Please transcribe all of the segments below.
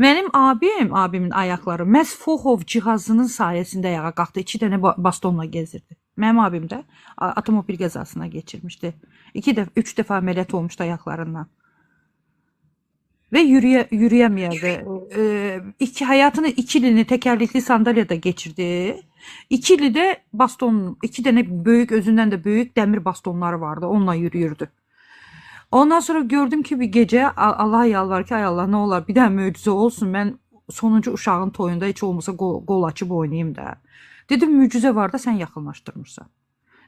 Mənim abimin ayaqları məhz Fohov cihazının sayəsində ayağa qalxdı. 2 dənə bastonla gezirdi. Mənim abim də avtomobil qəzasına keçirmişdi. 2 dəfə, 3 dəfə əməliyyat olmuşdu ayaqlarından. Və yürüyəməyərdi. Həyatının 2 ilini təkərlikli sandalyada geçirdi. 2 ili də baston, 2 dənə böyük, özündən də böyük dəmir bastonları vardı. Onunla yürüyürdü. Ondan sonra gördüm ki bir gece Allah'a yalvar ki ay Allah ne olar bir dənə möcüzə olsun. Ben sonuncu uşağın toyunda heç olmasa qol açıb oynayayım da. Dedim möcüzə var da sən yaxınlaşdırmırsan.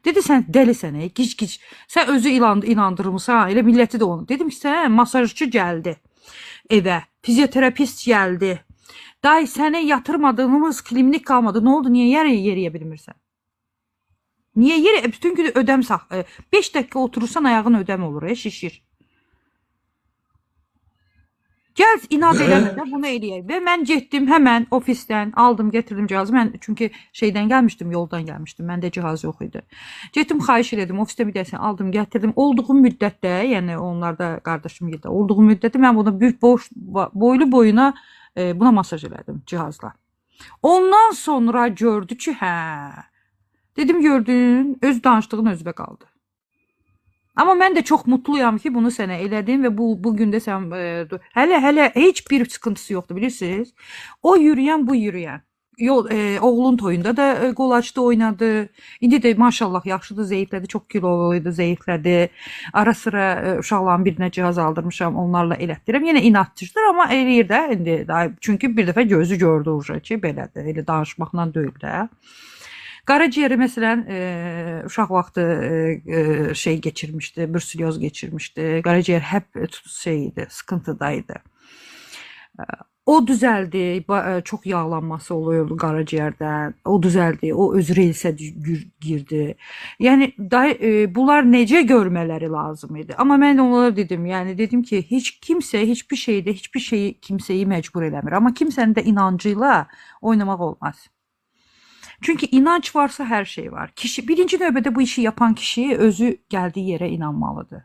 Dedi sən dəlisən, gic. Sən özü inandırmısan, elə milləti də onu. Dedim ki sən masajçı gəldi evə, fizioterapist gəldi. Day sənə yatırmadığımız klinik qalmadı. Ne oldu? Niyə yeriyə bilmirsən? Niye yeri? Bütün gün ödem 5 dakika oturursan ayağın ödem olur, şişir. Gel inat eləmə bunu eləyək. Və mən getdim hemen ofisdən aldım, getirdim cihazı. Mən çünkü şeydən gəlmişdim, yoldan gəlmişdim. Məndə cihaz yox idi. Getdim, xahiş elədim, ofisdə bir dəsəni aldım, gətirdim. Olduğum müddətdə, yəni onlar da qardaşım yerdə olduğum müddətdə mən buna büyük boylu boyuna buna masaj elədim cihazla. Ondan sonra gördü ki, hə. Dedim gördün, öz danışdığın özünə qaldı. Amma mən də çox mutluyam ki, bunu sənə elədim və bugün də sən hələ heç bir sıkıntısı yoxdur, bilirsiniz? O yürüyən, bu yürüyən. Oğlun toyunda da qol açdı, oynadı. İndi də maşallah yaxşıdır, zəiflədi, çox kiloluydu, zəiflədi. Ara sıra uşaqların birinə cihaz aldırmışam, onlarla elətdirəm. Yenə inatçıdır, amma eləyir də indi. Çünki bir dəfə gözü gördü ki, belədir, elə danışmaqla deyil də. Qaraciyeri məsələn uşaq vaxtı şey geçirmişdi, bruselyoz geçirmişdi. Qaraciyər hep şeydi, sıkıntıdaydı. O düzəldi, çox yağlanması oluyordu qaraciyərdən. O düzəldi, o öz reysə girdi. Yəni bunlar necə görmələri lazım idi. Amma mən onlara dedim, yəni dedim ki, heç kimsə hiçbir şeydə hiçbir şeyi kimseyi məcbur eləmir. Amma kimsenin də inancıyla oynamaq olmaz. Çünkü inanç varsa her şey var. Birinci növbədə bu işi yapan kişi özü gəldiyi yerə inanmalıdır.